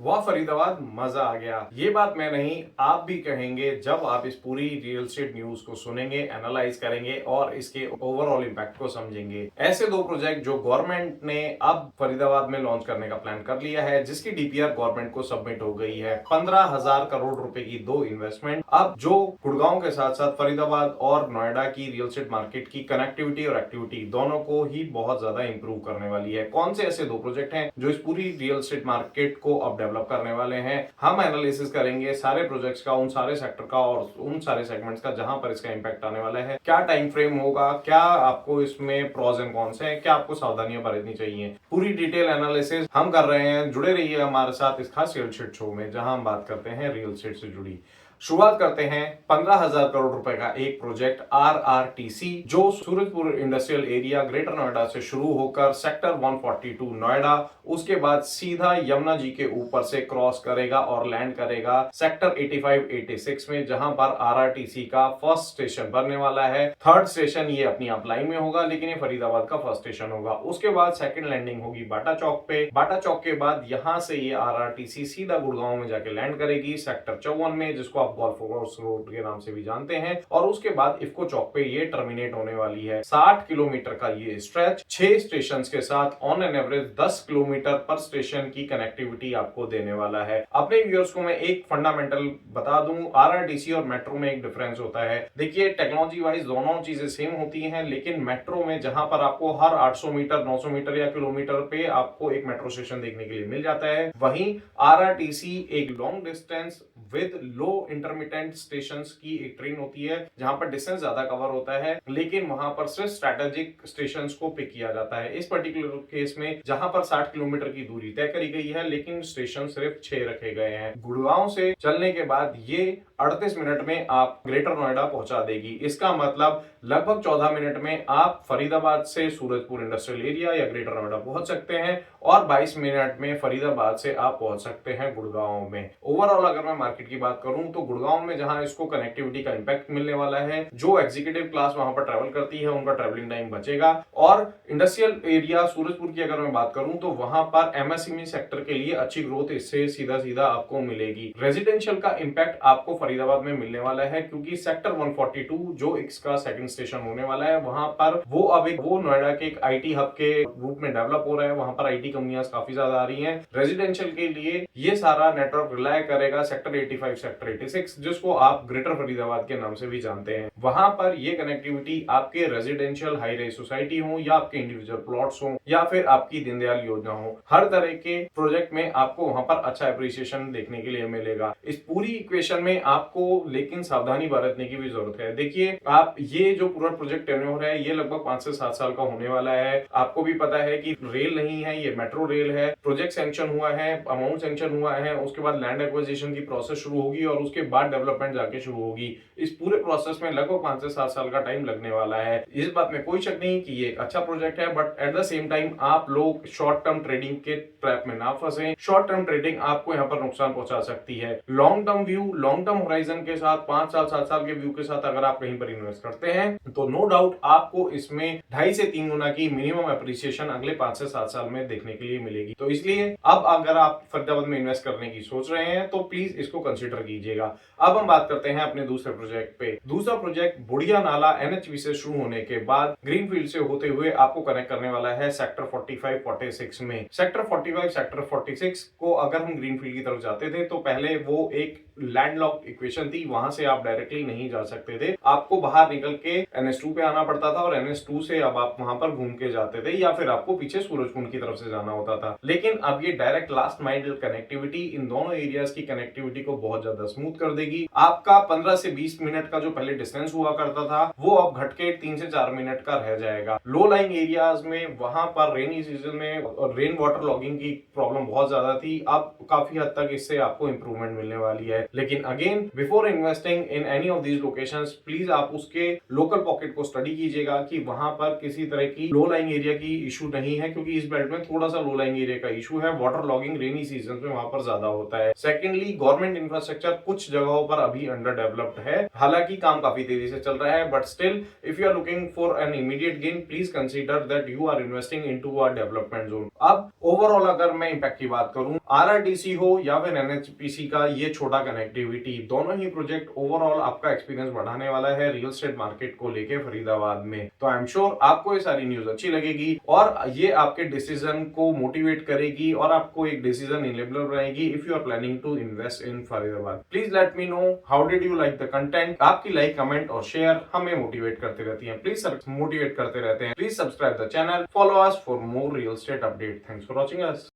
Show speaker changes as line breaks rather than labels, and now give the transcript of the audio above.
वाह फरीदाबाद, मजा आ गया। ये बात मैं नहीं, आप भी कहेंगे जब आप इस पूरी रियल एस्टेट न्यूज को सुनेंगे, एनालाइज करेंगे और इसके ओवरऑल इम्पैक्ट को समझेंगे। ऐसे दो प्रोजेक्ट जो गवर्नमेंट ने अब फरीदाबाद में लॉन्च करने का प्लान कर लिया है, जिसकी डीपीआर गवर्नमेंट को सबमिट हो गई है। 15,000 करोड़ रुपए की दो इन्वेस्टमेंट अब जो गुड़गांव के साथ साथ फरीदाबाद और नोएडा की रियल एस्टेट मार्केट की कनेक्टिविटी और एक्टिविटी दोनों को ही बहुत ज्यादा इंप्रूव करने वाली है। कौन से ऐसे दो प्रोजेक्ट हैं जो इस पूरी रियल एस्टेट मार्केट को अब डेवलप करने वाले हैं, हम एनालिसिस करेंगे सारे प्रोजेक्ट्स का, उन सारे सेक्टर का और उन सारे सेगमेंट्स का जहां पर इसका इंपैक्ट आने वाला है। क्या टाइम फ्रेम होगा, क्या आपको इसमें प्रॉस एंड कॉन्स हैं, क्या आपको सावधानियां बरतनी चाहिए, पूरी डिटेल एनालिसिस हम कर रहे हैं। जुड़े रहिए हमारे साथ इस खास रियल एस्टेट शो में, जहां हम बात करते हैं रियल एस्टेट से जुड़ी। शुरुआत करते हैं 15,000 करोड़ रुपए का एक प्रोजेक्ट आरआरटीसी, जो Surajpur industrial area greater Noida से शुरू होकर सेक्टर 142 नोएडा, उसके बाद सीधा यमुना जी के ऊपर से क्रॉस करेगा और लैंड करेगा सेक्टर 85-86 में, जहां पर आरआरटीसी का फर्स्ट स्टेशन बनने वाला है। थर्ड स्टेशन ये अपनी आप लाइन में होगा, लेकिन ये फरीदाबाद का फर्स्ट स्टेशन होगा। उसके बाद सेकंड लैंडिंग होगी बाटा चौक पे। बाटा चौक के बाद यहां से ये आरआरटीसी सीधा गुड़गांव में जाके लैंड करेगी सेक्टर 54 में, जिसको गोल्फ कोर्स रोड के नाम से भी जानते हैं। और उसके बाद इफ्को चौक पे ये टर्मिनेट होने वाली है। 60 किलोमीटर का ये स्ट्रेच 6 स्टेशन के साथ ऑन एन एवरेज 10 किलोमीटर पर स्टेशन की कनेक्टिविटी आपको देने वाला है। अपने व्यूअर्स को मैं एक फंडामेंटल बता दूं, आरआरटीसी और मेट्रो में एक डिफरेंस होता है। देखिए, टेक्नोलॉजी वाइज दोनों चीजें सेम होती हैं, लेकिन मेट्रो में जहां पर आपको हर 800 मीटर 900 मीटर या किलोमीटर पे आपको एक मेट्रो स्टेशन देखने के लिए मिल जाता है, वहीं आरआरटीसी एक long distance with low intermittent stations की एक ट्रेन होती है, जहां पर डिस्टेंस ज्यादा कवर होता है, लेकिन वहां पर सिर्फ स्ट्रेटेजिक स्टेशंस को पिक किया जाता है। इस पर्टिकुलर केस में जहां पर 60 किलोमीटर की दूरी तय करी गई है, लेकिन स्टेशन सिर्फ 6 रखे गए हैं। गुड़गांव से चलने के बाद ये 38 मिनट में आप ग्रेटर नोएडा पहुंचा देगी। इसका मतलब लगभग 14 मिनट में आप फरीदाबाद से सूरजपुर इंडस्ट्रियल एरिया या ग्रेटर नोएडा पहुंच सकते हैं और 22 मिनट में फरीदाबाद से आप पहुंच सकते हैं गुड़गांव में। ओवरऑल अगर मैं मार्केट की बात करूं तो गुड़गांव में जहां इसको कनेक्टिविटी का इंपैक्ट मिलने वाला है, जो एग्जीक्यूटिव क्लास वहां पर ट्रैवल करती है उनका ट्रैवलिंग टाइम बचेगा। और इंडस्ट्रियल एरिया सूरजपुर की अगर मैं बात करूं तो वहां पर एमएसएमई सेक्टर के लिए अच्छी ग्रोथ इससे सीधा सीधा आपको मिलेगी। रेजिडेंशियल का इंपैक्ट आपको फरीदाबाद में मिलने वाला है, क्योंकि सेक्टर 142 जो इसका सेकंड स्टेशन होने वाला है, वहां पर वो नोएडा के एक आईटी हब के रूप में डेवलप हो रहा है। वहां पर आईटी कंपनियां काफी ज्यादा आ रही हैं। रेजिडेंशियल के लिए ये सारा नेटवर्क रिलाय करेगा सेक्टर 85 सेक्टर 86, जिसको आप ग्रेटर फरीदाबाद के नाम से भी जानते हैं। वहां पर ये कनेक्टिविटी आपके रेजिडेंशियल हाई राइज सोसाइटी हो या आपके इंडिविजुअल प्लॉट्स हो या फिर आपकी दीनदयाल योजना हो, हर तरह के प्रोजेक्ट में आपको वहां पर अच्छा एप्रिसिएशन देखने के लिए मिलेगा। इस पूरी इक्वेशन में आपको लेकिन सावधानी बरतने की भी जरूरत है। देखिए, आप ये जो पूरा प्रोजेक्ट टेन्योर है, ये लगभग 5 से 7 साल का होने वाला है। आपको भी पता है कि रेल नहीं है, ये मेट्रो रेल है। प्रोजेक्ट सैंक्शन हुआ है, अमाउंट सैंक्शन हुआ है, उसके बाद लैंड एक्विजिशन की प्रोसेस शुरू होगी और उसके बाद डेवलपमेंट जाके शुरू होगी। इस पूरे प्रोसेस में लगभग 5 से 7 साल का टाइम लगने वाला है। इस बात में कोई शक नहीं कि ये एक अच्छा प्रोजेक्ट है, but at the same time आप लोग शॉर्ट टर्म ट्रेडिंग के ट्रैप में ना फंसे। शॉर्ट टर्म ट्रेडिंग आपको यहाँ पर नुकसान पहुंचा सकती है। Long term view, long term horizon के साथ 5 साल 7 साल के व्यू के साथ अगर आप कहीं पर इन्वेस्ट करते हैं तो नो डाउट आपको इसमें 2.5 से 3 गुना की मिनिमम एप्रिसिएशन अगले 5 से 7 साल में देखने के लिए मिलेगी। तो इसलिए अब अगर आप फरीदाबाद में इन्वेस्ट करने की सोच रहे हैं तो प्लीज इसको कंसिडर कीजिएगा। अब हम बात करते हैं अपने दूसरे प्रोजेक्ट पे। दूसरा प्रोजेक्ट बुढ़िया नाला एनएचवी से शुरू होने के बाद ग्रीनफील्ड से होते हुए आपको कनेक्ट करने वाला है सेक्टर 45-46 में। सेक्टर 45 सेक्टर 46 को अगर हम ग्रीनफील्ड की तरफ जाते थे तो पहले वो एक लैंडलॉक इक्वेशन थी, वहां से आप डायरेक्टली नहीं जा सकते थे, आपको बाहर निकल के NH2 पे आना पड़ता था और NH2 से अब आप वहां पर घूम के जाते थे या फिर आपको पीछे सूरजकुंड की तरफ से जाना होता था। लेकिन अब ये डायरेक्ट लास्ट माइल कनेक्टिविटी इन दोनों एरियाज की कनेक्टिविटी को बहुत ज्यादा स्मूथ कर देगी। आपका 15 से 20 मिनट का जो पहले डिस्टेंस हुआ करता था वो अब घट के 3 से 4 मिनट का रह जाएगा। लो लाइंग एरियाज में वहां पर रेनी सीजन में रेन वाटर लॉगिंग की प्रॉब्लम बहुत ज्यादा थी, अब काफी हद तक इससे आपको इंप्रूवमेंट मिलने वाली है। लेकिन again, before investing in any of these locations, please आप उसके लोकल पॉकेट को स्टडी कीजिएगा कि वहां पर किसी तरह की लो लाइंग एरिया की इशू नहीं है, क्योंकि इस बेल्ट में थोड़ा सा लो लाइंग एरिया का इशू है। वाटर लॉगिंग रेनी सीजन में वहां पर ज्यादा होता है। सेकेंडली, गवर्नमेंट इंफ्रास्ट्रक्चर कुछ कुछ जगहों पर अभी अंडर डेवलप्ड है। हालांकि काम काफी तेजी से चल रहा है, but still if you are looking for an immediate gain, please consider that you are investing into a development zone. अब ओवरऑल अगर मैं इंपैक्ट की बात करूं, आरआरटीसी हो या फिर एनएचपीसी का ये छोटा कनेक्टिविटी, दोनों ही प्रोजेक्ट ओवरऑल आपका एक्सपीरियंस बढ़ाने वाला है रियल एस्टेट मार्केट को लेके फरीदाबाद में। तो आई एम श्योर आपको ये सारी न्यूज अच्छी लगेगी और ये आपके डिसीजन को मोटिवेट करेगी और आपको एक डिसीजन इनेबलर बनाएगी if you are planning to invest in Faridabad. Please let me know how did you like the content. आपकी लाइक, कमेंट और शेयर हमें मोटिवेट करते रहती है, प्लीज मोटिवेट करते रहते हैं। Please subscribe the channel, follow us for more real estate update. Thanks for watching us.